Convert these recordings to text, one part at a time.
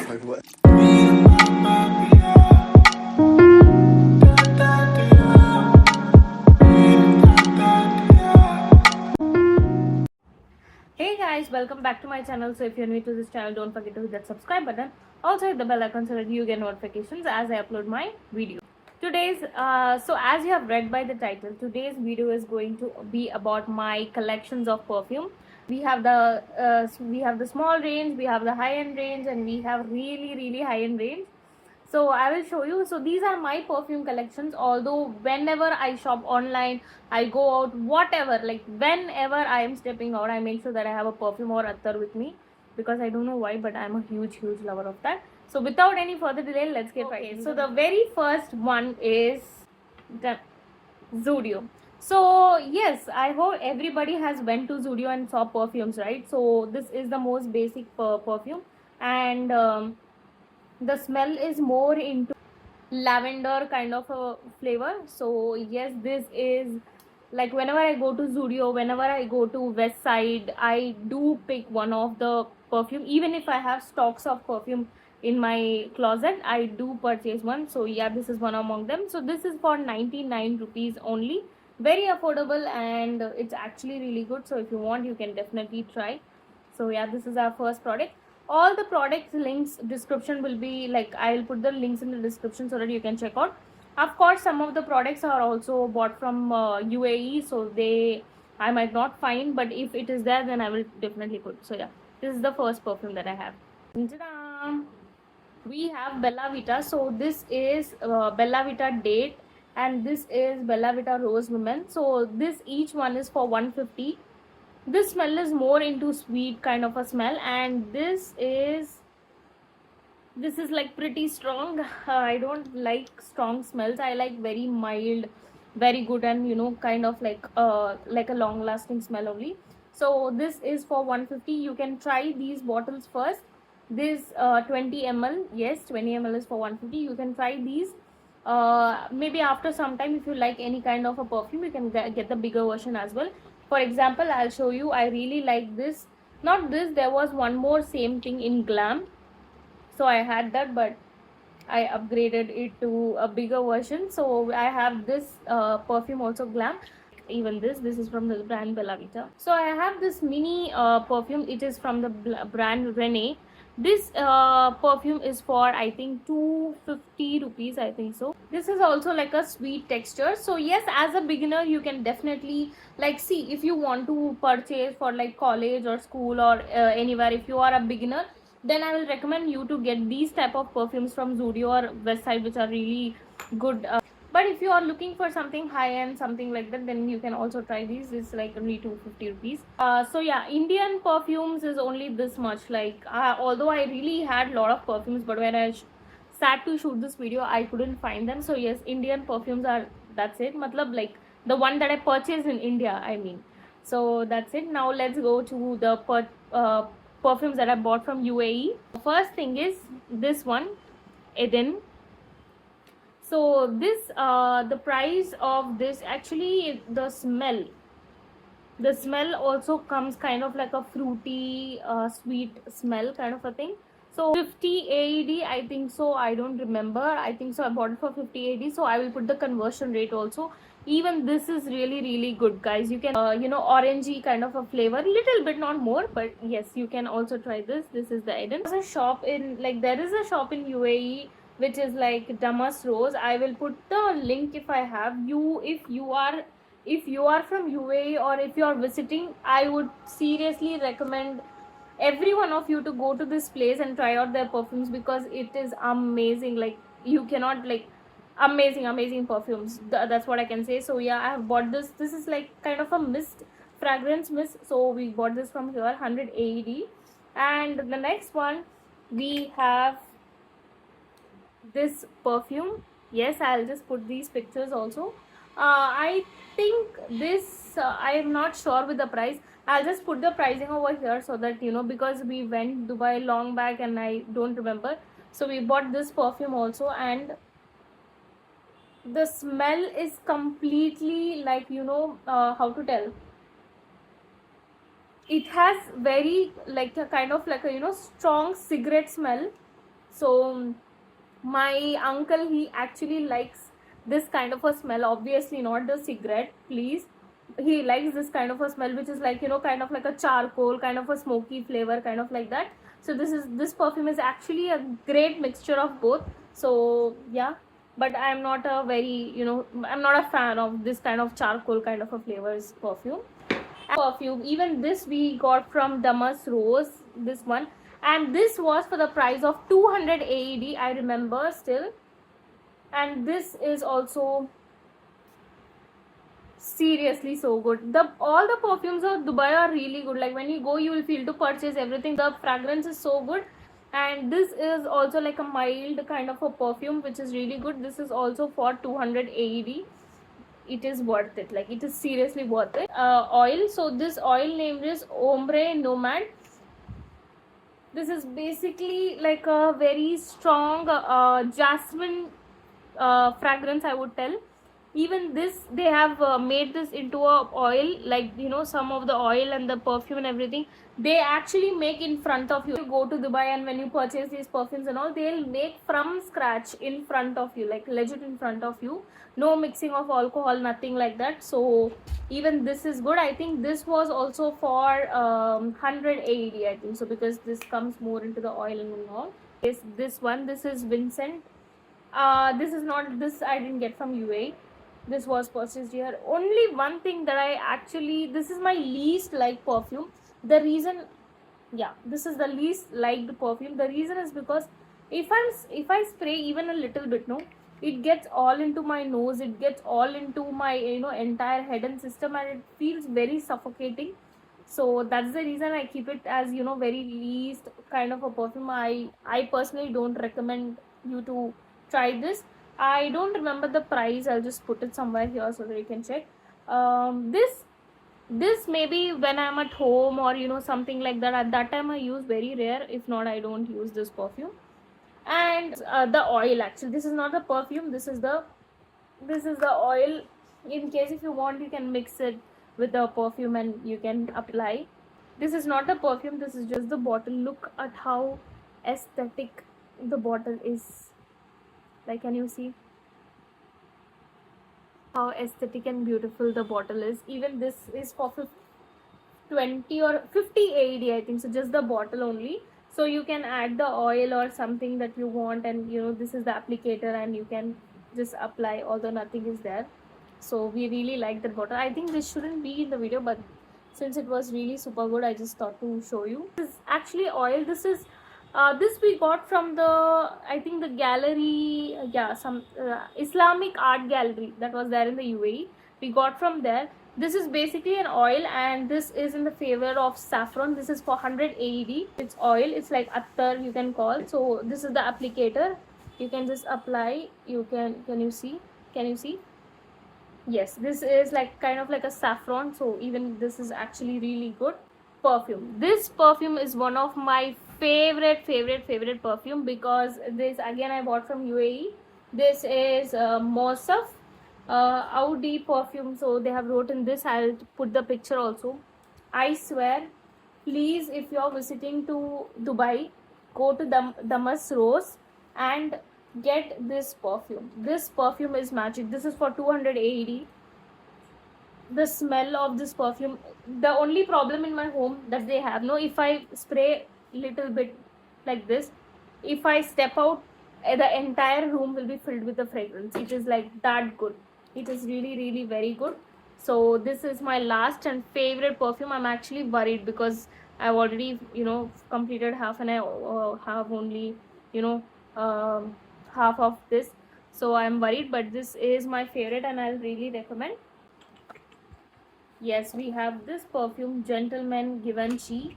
Like what? Hey guys, welcome back to my channel. So if you're new to this channel, don't forget to hit that subscribe button. Also hit the bell icon so that you get notifications as I upload my video. So as you have read by the title, today's video is going to be about my collections of perfume. We have the small range, we have the high end range, and we have really high end range. So I will show you. So these are my perfume collections. Although whenever I shop online, I go out, whatever, like whenever I am stepping out, I make sure that I have a perfume or attar with me, because I don't know why, but I'm a huge lover of that. So without any further delay, let's get right in. So the very first one is the Zudio. So yes, I hope everybody has went to Zudio and saw perfumes, right? So this is the most basic perfume, and the smell is more into lavender kind of a flavor. So yes, this is like whenever I go to Zudio, whenever I go to West Side, I do pick one of the perfume. Even if I have stocks of perfume in my closet, I do purchase one. So yeah, this is one among them. So this is for 99 rupees only, very affordable, and it's actually really good. So if you want, you can definitely try. So yeah, this is our first product. All the products links description will be like, I'll put the links in the description so that you can check out. Of course, some of the products are also bought from UAE, so I might not find, but if it is there, then I will definitely put. So yeah, this is the first perfume that I have. Ta-da! We have Bella Vita. So this is Bella Vita Date, and this is Bella Vita Rose Women. So this each one is for 150. This smell is more into sweet kind of a smell, and this is like pretty strong. I don't like strong smells. I like very mild, very good, and kind of like a long lasting smell only. So this is for 150. You can try these bottles first. This 20 ml, yes, 20 ml is for 150. You can try these. Maybe after some time, if you like any kind of a perfume, you can get the bigger version as well. For example, I'll show you. I really like this. Not this, there was one more same thing in Glam. So I had that, but I upgraded it to a bigger version. So I have this perfume also, Glam. Even this is from the brand Bella Vita. So I have this mini perfume. It is from the brand Rene. This perfume is for, I think, 250 rupees, I think so. This is also like a sweet texture. So yes, as a beginner, you can definitely like see if you want to purchase for like college or school or anywhere. If you are a beginner, then I will recommend you to get these type of perfumes from Zudio or Westside, which are really good. But if you are looking for something high end, something like that, then you can also try these. It's like only 250 rupees. So yeah, Indian perfumes is only this much. Like although I really had lot of perfumes, but when I sat to shoot this video, I couldn't find them. So yes, Indian perfumes are, that's it. Matlab, like the one that I purchased in India, I mean. So that's it. Now let's go to the perfumes that I bought from UAE. First thing is this one, Eden. So this the price of this, actually the smell also comes kind of like a fruity sweet smell kind of a thing. So 50 AED, I think so. I don't remember. I think so. I bought it for 50 AED. So I will put the conversion rate also. Even this is really good, guys. You can orangey kind of a flavor, little bit, not more, but yes, you can also try this. This is the Eden. There's a shop in there is a shop in UAE which is like Damas Rose. I will put the link if I have. If you are from UAE or if you are visiting, I would seriously recommend every one of you to go to this place and try out their perfumes, because it is amazing. Like you cannot, like, amazing perfumes. That's what I can say. So yeah, I have bought this. This is like kind of a mist, fragrance mist. So we bought this from here, 100 AED. And the next one, we have this perfume. Yes, I'll just put these pictures also. I think this I am not sure with the price. I'll just put the pricing over here so that because we went Dubai long back and I don't remember. So we bought this perfume also, and the smell is completely like how to tell. It has very like a kind of like a strong cigarette smell. So my uncle, he actually likes this kind of a smell, obviously not the cigarette, please. He likes this kind of a smell which is like, you know, kind of like a charcoal, kind of a smoky flavor, kind of like that. So this perfume is actually a great mixture of both. So yeah, but I'm not a very, you know, I'm not a fan of this kind of charcoal kind of a flavors perfume. Even this we got from Damas Rose, this one, and this was for the price of 200 AED, I remember still. And this is also seriously so good. All the perfumes of Dubai are really good. Like when you go, you will feel to purchase everything. The fragrance is so good. And this is also like a mild kind of a perfume which is really good. This is also for 200 AED. It is worth it, like it is seriously worth it. Oil, so this oil name is Ombre Nomad. This is basically like a very strong jasmine fragrance, I would tell. Even this, they have made this into a oil, like, you know, some of the oil and the perfume and everything they actually make in front of you. You go to Dubai and when you purchase these perfumes and all, they'll make from scratch in front of you, like legit in front of you. No mixing of alcohol, nothing like that. So even this is good. I think this was also for 100 AED, I think so, because this comes more into the oil and all. This one, this is Vincent. This is not, this I didn't get from UAE. This was purchased here. Only one thing that I actually, this is my least liked perfume. The reason, yeah, this is the least liked perfume. The reason is because if I spray even a little bit, no, it gets all into my nose, it gets all into my, you know, entire head and system, and it feels very suffocating. So that's the reason I keep it as, you know, very least kind of a perfume. I personally don't recommend you to try this. I don't remember the price. I'll just put it somewhere here so that you can check. This maybe when I'm at home or, you know, something like that, at that time I use, very rare. If not, I don't use this perfume. And the oil, actually this is not the perfume, this is the oil. In case if you want, you can mix it with the perfume and you can apply. This is not the perfume, this is just the bottle. Look at how aesthetic the bottle is. Like, can you see how aesthetic and beautiful the bottle is? Even this is for 20 or 50 AED, I think so, just the bottle only. So you can add the oil or something that you want, and, you know, this is the applicator and you can just apply, although nothing is there. So we really like that bottle. I think this shouldn't be in the video, but since it was really super good, I just thought to show you. This is actually oil. This is this we got from the, I think the gallery, yeah, some Islamic art gallery that was there in the UAE. We got from there. This is basically an oil, and this is in the favor of saffron. This is for 100 AED. It's oil, it's like attar, you can call. So this is the applicator. You can just apply. You can you see? Can you see? Yes, this is like kind of like a saffron. So even this is actually really good perfume. This perfume is one of my favorite perfume, because this again I bought from UAE. This is Mosaf Audi perfume. So they have written this. I'll put the picture also. I swear, please, if you're visiting to Dubai, go to Damas Rose and get this perfume. This perfume is magic. This is for 200 AED. The smell of this perfume, the only problem in my home that they have, no, if I spray little bit like this, if I step out, the entire room will be filled with the fragrance. It is like that good. It is really very good. So this is my last and favorite perfume. I'm actually worried because I've already, you know, completed half, and I have only, you know, half of this. So I'm worried, but this is my favorite and I'll really recommend. Yes, we have this perfume, Gentleman Givenchy.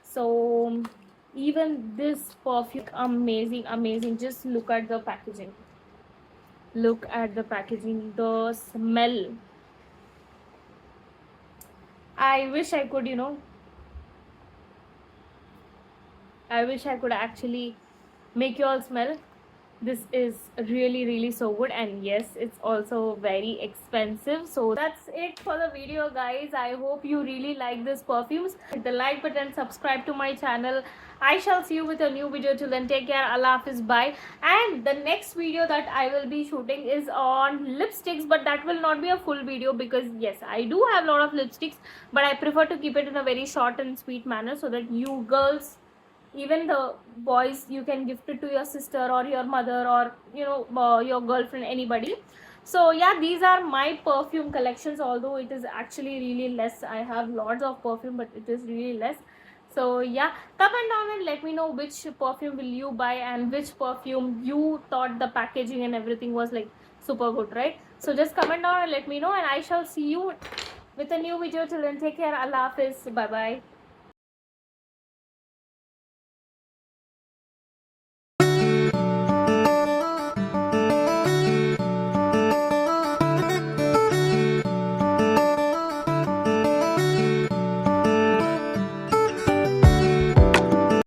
So even this perfume, amazing. Just look at the packaging. Look at the packaging, the smell. I wish I could, you know, I wish I could actually make you all smell. this is really so good, and yes, it's also very expensive. So that's it for the video, guys. I hope you really like this perfumes. Hit the like button, subscribe to my channel. I shall see you with a new video. Till then, take care. Allah Hafiz, bye. And the next video that I will be shooting is on lipsticks, but that will not be a full video because yes, I do have a lot of lipsticks, but I prefer to keep it in a very short and sweet manner so that you girls, even the boys, you can gift it to your sister or your mother or your girlfriend, anybody. So yeah, these are my perfume collections, although it is actually really less. I have lots of perfume, but it is really less. So yeah, comment down and let me know which perfume will you buy and which perfume you thought the packaging and everything was like super good, right? So just comment down and let me know, and I shall see you with a new video. Till then, take care. Allah Hafiz, bye bye.